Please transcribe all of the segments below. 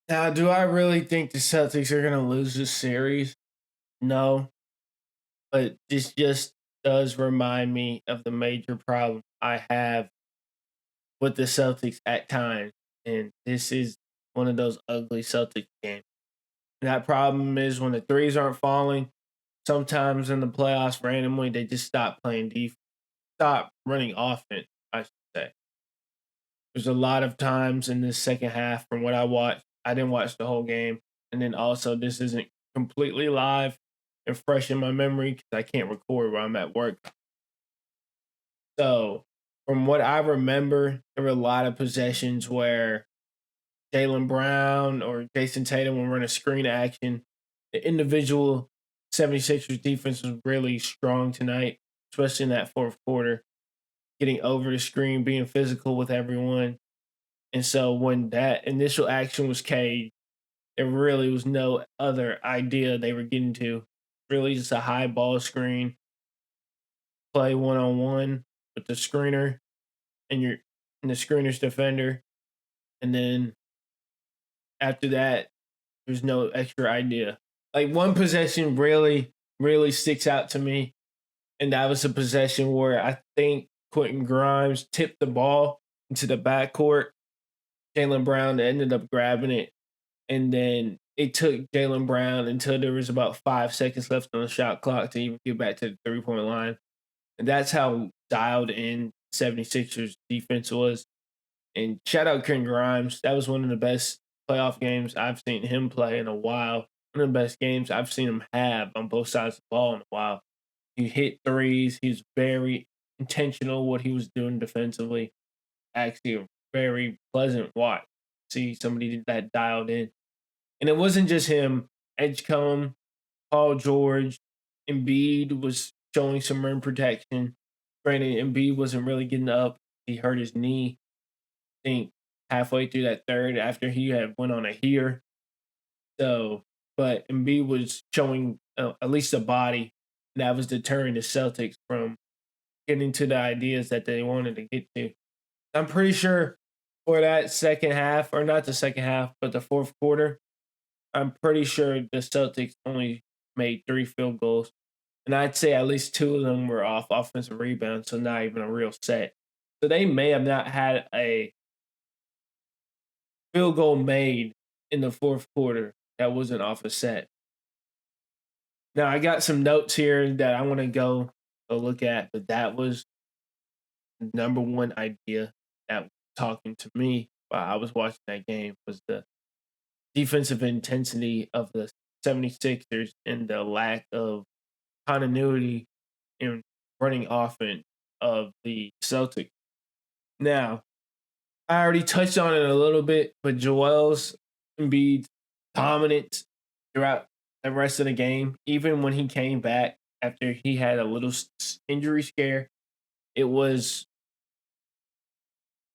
Now, do I really think the Celtics are going to lose this series? No, but this just does remind me of the major problem I have with the Celtics at times. And this is one of those ugly Celtics games. And that problem is when the threes aren't falling, sometimes in the playoffs, randomly, they just stop playing defense, stop running offense, I should say. There's a lot of times in this second half from what I watched. I didn't watch the whole game. And then also, this isn't completely live and fresh in my memory because I can't record while I'm at work. So, from what I remember, there were a lot of possessions where Jalen Brown or Jason Tatum will run a screen action. The individual 76ers defense was really strong tonight, especially in that fourth quarter, getting over the screen, being physical with everyone. And so when that initial action was caged, there really was no other idea they were getting to. Really just a high ball screen, play one on one with the screener and your and the screener's defender. And then after that, there's no extra idea. Like one possession really sticks out to me. And that was a possession where I think Quentin Grimes tipped the ball into the backcourt. Jalen Brown ended up grabbing it. And then it took Jalen Brown until there was about 5 seconds left on the shot clock to even get back to the 3 point line. And that's how dialed in 76ers defense was. And shout out Ken Grimes. That was one of the best playoff games I've seen him play in a while. One of the best games I've seen him have on both sides of the ball in a while. He hit threes. He's very intentional what he was doing defensively. Actually, a very pleasant watch. See somebody that dialed in. And it wasn't just him. Edgecombe, Paul George, Embiid was showing some rim protection. Granted, Embiid wasn't really getting up. He hurt his knee, I think, halfway through that third after he had went on a heater. So, but Embiid was showing at least a body that was deterring the Celtics from getting to the ideas that they wanted to get to. I'm pretty sure for that second half, or not the second half, but the fourth quarter, I'm pretty sure the Celtics only made 3 field goals. And I'd say at least 2 of them were off offensive rebounds, so not even a real set. So they may have not had a field goal made in the fourth quarter that wasn't off a set. Now I got some notes here that I want to go look at, but that was the number one idea that was talking to me while I was watching that game was the defensive intensity of the 76ers and the lack of continuity in running offense of the Celtics. Now, I already touched on it a little bit, but Joel's Embiid's dominance throughout the rest of the game, even when he came back after he had a little injury scare, it was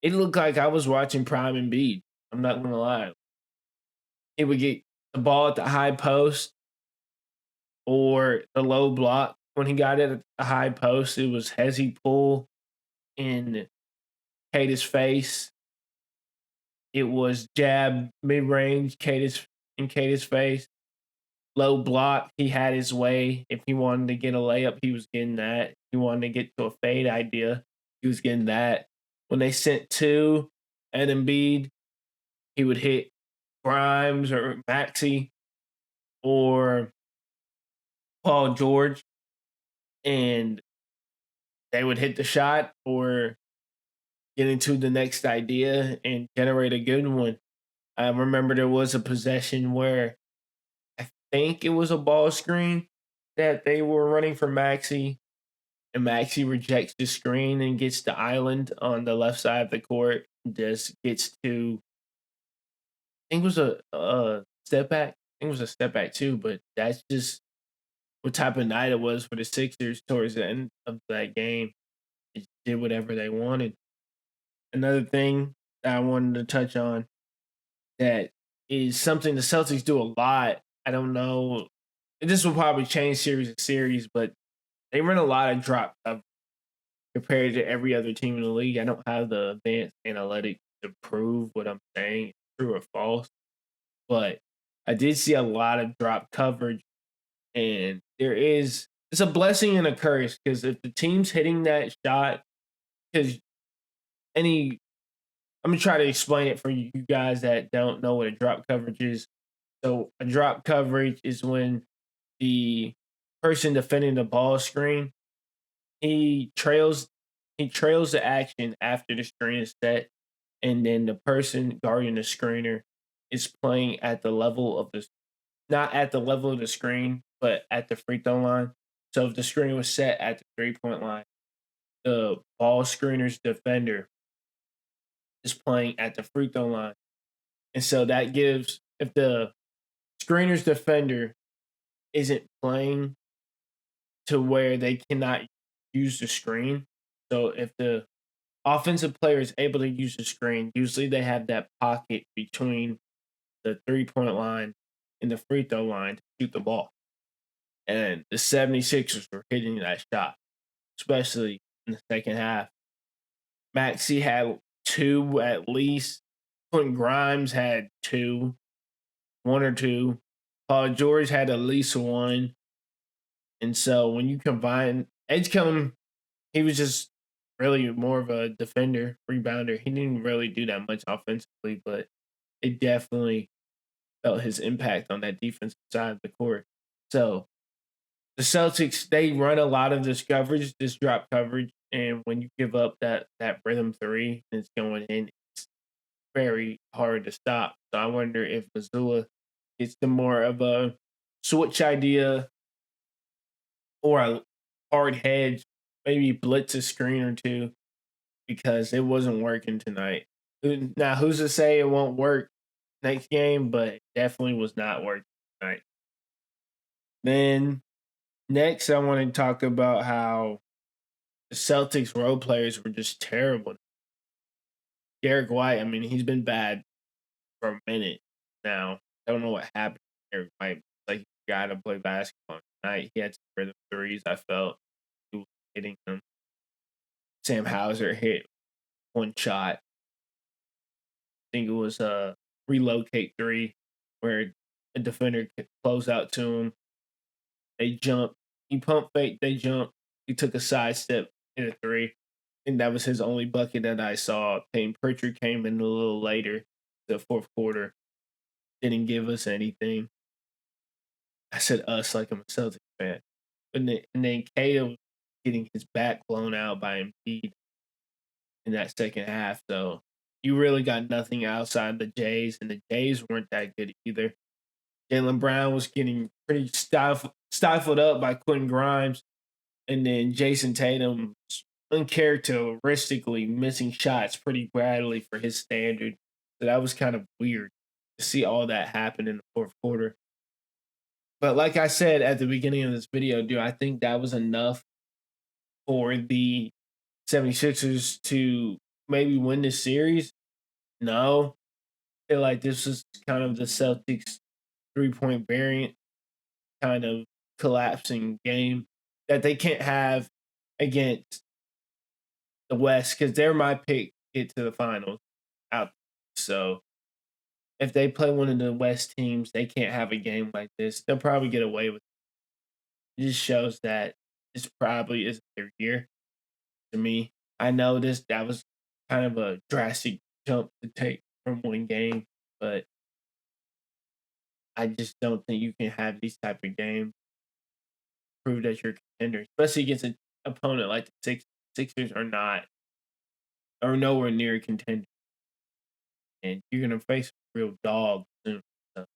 it looked like I was watching prime Embiid. I'm not gonna lie. He would get the ball at the high post or the low block. When he got it at the high post, it was hezzy pull in Kata's face. It was jab mid range, Kata's face. Low block, he had his way. If he wanted to get a layup, he was getting that. If he wanted to get to a fade idea, he was getting that. When they sent two at Embiid, he would hit Grimes or Maxi or Paul George, and they would hit the shot or get into the next idea and generate a good one. I remember there was a possession where I think it was a ball screen that they were running for Maxi, and Maxi rejects the screen and gets the island on the left side of the court. Just gets to, I think it was a step back. I think it was a step back too, but that's just what type of night it was for the Sixers towards the end of that game. They did whatever they wanted. Another thing that I wanted to touch on that is something the Celtics do a lot. I don't know. This will probably change series to series, but they run a lot of drop coverage compared to every other team in the league. I don't have the advanced analytics to prove what I'm saying is true or false, but I did see a lot of drop coverage, and it's a blessing and a curse because if the team's hitting that shot, because any I'm gonna try to explain it for you guys that don't know what a drop coverage is. So a drop coverage is when the person defending the ball screen he trails he trails the action after the screen is set, and then the person guarding the screener is playing at the level of the not at the level of the screen, but at the free throw line. So if the screen was set at the 3 point line, the ball screener's defender is playing at the free throw line. And so that gives if the screener's defender isn't playing to where they cannot use the screen. So if the offensive player is able to use the screen, usually they have that pocket between the 3 point line and the free throw line to shoot the ball. And the 76ers were hitting that shot, especially in the second half. Maxey had two at least. Quentin Grimes had two, one or two. Paul George had at least one. And so when you combine Edgecombe, he was just really more of a defender, rebounder. He didn't really do that much offensively, but it definitely felt his impact on that defensive side of the court. So the Celtics, they run a lot of this coverage, this drop coverage, and when you give up that rhythm three and it's going in, it's very hard to stop. So I wonder if Missoula gets the more of a switch idea or a hard hedge, maybe blitz a screen or two because it wasn't working tonight. Now, who's to say it won't work next game? But it definitely was not working tonight. Then next, I want to talk about how the Celtics role players were just terrible. Derek White, I mean, he's been bad for a minute now. I don't know what happened to Derek White. Like he got to play basketball tonight. He had some rhythm threes. I felt he was hitting them. Sam Hauser hit one shot. I think it was a relocate three where a defender could close out to him. They jumped. He pump fake. They jumped. He took a sidestep, hit a three. And that was his only bucket that I saw. Payne Pritchard came in a little later, the fourth quarter. Didn't give us anything. I said us like I'm a Celtics fan. And then Cato getting his back blown out by Embiid in that second half. So you really got nothing outside the Jays, and the Jays weren't that good either. Jaylen Brown was getting pretty stifled up by Quentin Grimes, and then Jason Tatum uncharacteristically missing shots pretty badly for his standard. So that was kind of weird to see all that happen in the fourth quarter. But like I said at the beginning of this video, dude, I think that was enough for the 76ers to maybe win this series. No, I feel like this is kind of the Celtics 3 point variant kind of collapsing game that they can't have against the West because they're my pick to get to the finals out. So if they play one of the West teams, they can't have a game like this. They'll probably get away with it. It just shows that this probably isn't their year to me. I know that was kind of a drastic jump to take from one game, but I just don't think you can have these type of games prove that you're a contender, especially against an opponent like the Sixers are nowhere near a contender, and you're gonna face a real dog soon. So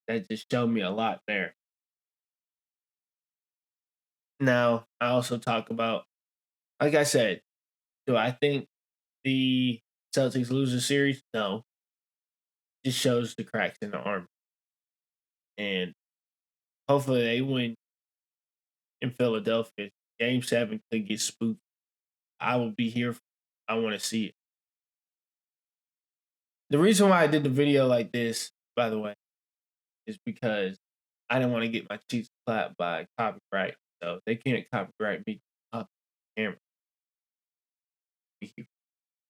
that just showed me a lot there. Now I also talk about, like I said, do I think the Celtics lose the series? No, just shows the cracks in the armor, and hopefully they win in Philadelphia. Game 7 could get spooky. I will be here. I want to see it. The reason why I did the video like this, by the way, is because I didn't want to get my cheeks clapped by copyright. So they can't copyright me up camera.